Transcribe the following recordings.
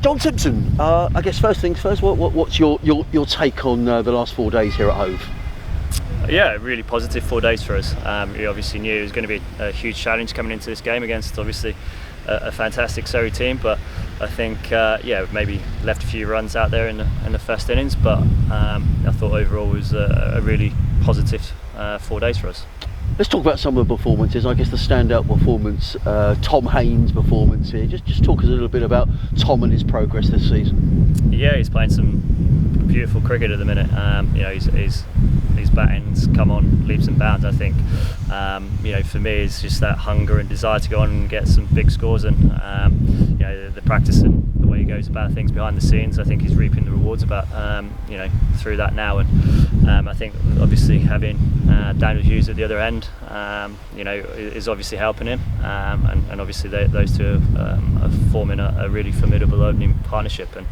John Simpson, I guess first things first, what's your take on the last 4 days here at Hove? Yeah, really positive 4 days for us. We obviously knew it was going to be a huge challenge coming into this game against obviously a fantastic Surrey team, but I think maybe left a few runs out there in the first innings, but I thought overall it was a really positive 4 days for us. Let's talk about some of the performances. I guess the standout performance, Tom Haynes' performance here. Just talk us a little bit about Tom and his progress this season. Yeah, he's playing some beautiful cricket at the minute. His batting's come on leaps and bounds. I think for me it's just that hunger and desire to go on and get some big scores, and the practice and the way he goes about things behind the scenes. I think he's reaping the rewards through that now, and I think obviously having Daniel Hughes at the other end is obviously helping him, and obviously those two are forming a really formidable opening partnership, and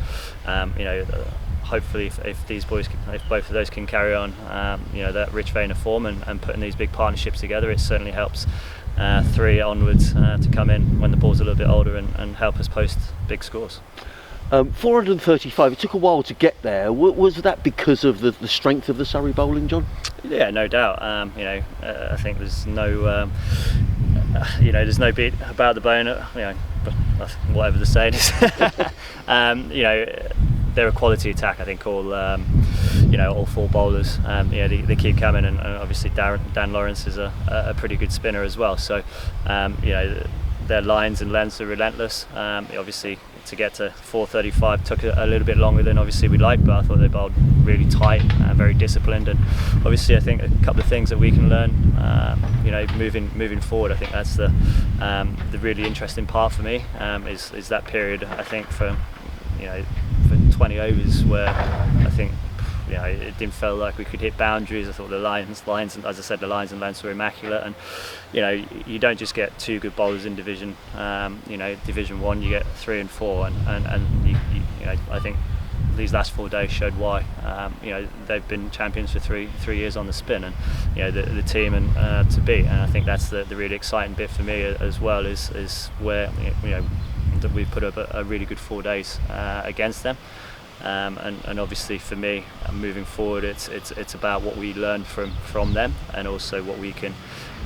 hopefully if these boys, if both of those can carry on that rich vein of form and putting these big partnerships together, it certainly helps 3 onwards to come in when the ball's a little bit older and help us post big scores. 435, it took a while to get there. Was that because of the strength of the Surrey bowling, John? Yeah, no doubt. I think there's no there's no beat about the bone, whatever the saying is. They're a quality attack. I think all 4 bowlers. They keep coming, and obviously Dan Lawrence is a pretty good spinner as well. So their lines and lengths are relentless. Obviously to get to 435 took a little bit longer than obviously we'd like, but I thought they bowled really tight, very disciplined, and obviously I think a couple of things that we can learn moving forward. I think that's the really interesting part for me, is that period. I think for 20 overs where I think it didn't feel like we could hit boundaries. I thought the lines, and as I said, the lines and lengths were immaculate, and you don't just get 2 good bowlers in Division Division 1, you get 3 and 4, and I think these last 4 days showed why. They've been champions for three years on the spin, and the team and to beat, and I think that's the really exciting bit for me as well, is where that we've put up a really good 4 days against them. And obviously for me, moving forward, it's about what we learn from them, and also what we can,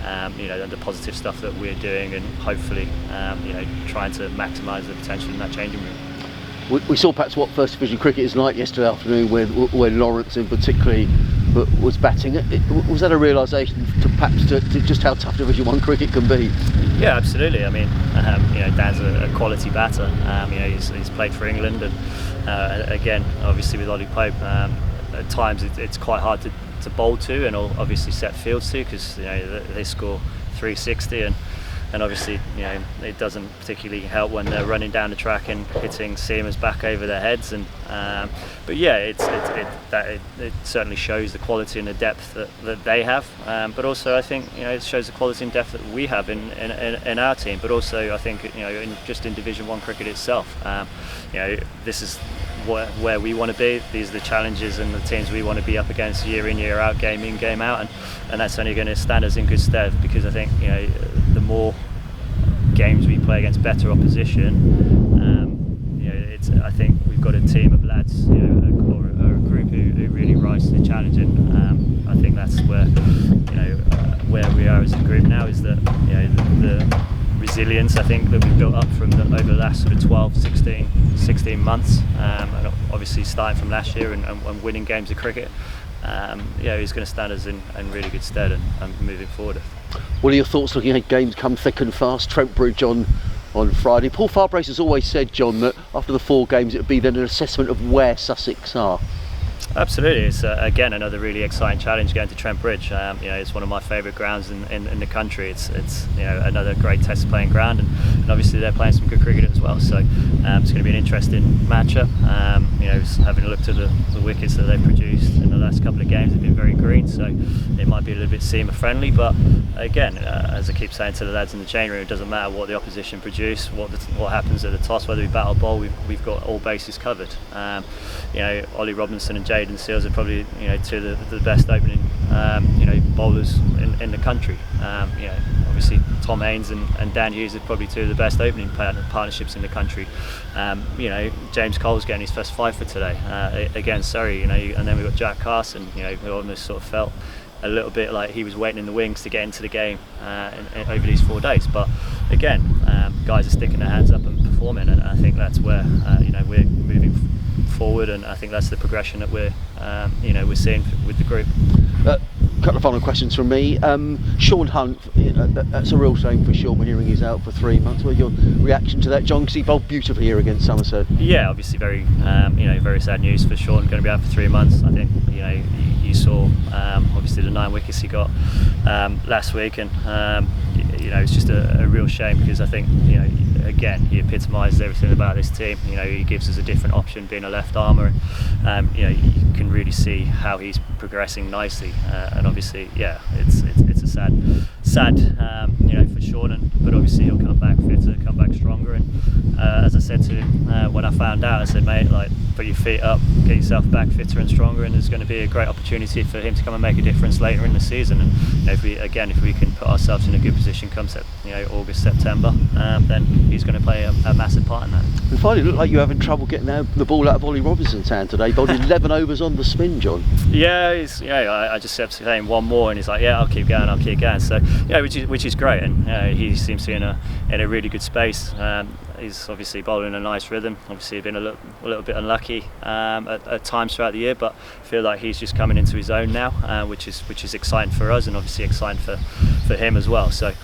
the positive stuff that we're doing, and hopefully, trying to maximise the potential in that changing room. We saw perhaps what First Division cricket is like yesterday afternoon, when Lawrence in particularly was batting. Was that a realisation to just how tough Division 1 cricket can be? Yeah, absolutely. I mean, Dan's a quality batter. He's played for England, and again, obviously with Ollie Pope, at times it's quite hard to bowl to, and obviously set fields to, because they score 360, and obviously it doesn't particularly help when they're running down the track and hitting seamers back over their heads, and but yeah, it certainly shows the quality and the depth that they have, but also I think it shows the quality and depth that we have in our team, but also I think in Division 1 cricket itself. This is where we want to be. These are the challenges and the teams we want to be up against year in, year out, game in, game out, and that's only going to stand us in good stead, because I think the more games we play against better opposition, I think we've got a team of lads, or a group who really rise to the challenge, and I think that's where we are as a group now, is that the resilience I think that we've built up over the last sort of 12, 16 months, and obviously starting from last year and winning games of cricket, is going to stand us in really good stead and moving forward. What are your thoughts looking at games come thick and fast? Trent Bridge on Friday. Paul Farbrace has always said, John, that after the 4 games it would be then an assessment of where Sussex are. Absolutely, it's again another really exciting challenge going to Trent Bridge. It's one of my favourite grounds in the country. It's another great test playing ground, and obviously they're playing some good cricket as well. So it's going to be an interesting matchup. Having a look to the wickets that they've produced in the last couple of games, they've been very green, so it might be a little bit seamer friendly. But again, as I keep saying to the lads in the change room, it doesn't matter what the opposition produce, what happens at the toss, whether we bat or bowl, we've got all bases covered. Ollie Robinson and Jayden Seals are probably 2 of the best opening bowlers in the country. obviously Tom Haynes and Dan Hughes are probably two of the best opening partnerships in the country. James Cole's getting his first five for today against Surrey, and then we've got Jack Carson, who almost sort of felt a little bit like he was waiting in the wings to get into the game over these 4 days. But again, guys are sticking their hands up and performing, and I think that's where we're moving forward, and I think that's the progression that we're seeing with the group. Couple of final questions from me. Sean Hunt, that's a real shame for Sean, hearing he's out for 3 months. What's your reaction to that, John? Because he bowled beautifully here against Somerset. Yeah, obviously very very sad news for Sean, going to be out for 3 months. I think you saw obviously the 9 wickets he got last week, and it's just a real shame, because I think again, he epitomises everything about this team. He gives us a different option, being a left armer, and you can really see how he's progressing nicely. And obviously, it's a sad for Sean, but obviously he'll come back fitter, come back stronger. And as I said to him when I found out, I said, mate, put your feet up, get yourself back fitter and stronger, and there's going to be a great opportunity for him to come and make a difference later in the season. And if we can put ourselves in a good position come August, September, then he's going to play a massive part in that. And finally, it looked like you're having trouble getting the ball out of Ollie Robinson's hand today. Bowled 11 overs on the spin, John. Yeah, I just said to him one more, and he's like, I'll keep going. So which is great, and he seems to be in a really good space. He's obviously bowling a nice rhythm. Obviously been a little bit unlucky at times throughout the year, but I feel like he's just coming into his own now, which is exciting for us, and obviously exciting for him as well. So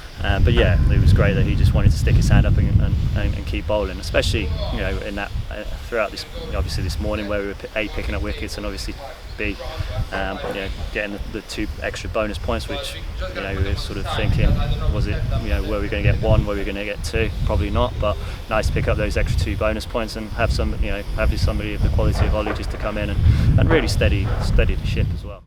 but yeah, it was great that he just wanted to stick his hand up and keep bowling, especially in that throughout this morning, where we were picking up wickets, and obviously getting the 2 extra bonus points, which we were sort of thinking, was it were we going to get 1, were we going to get 2? Probably not, but nice to pick up those extra 2 bonus points and have somebody of the quality of Ollie just to come in and really steady the ship as well.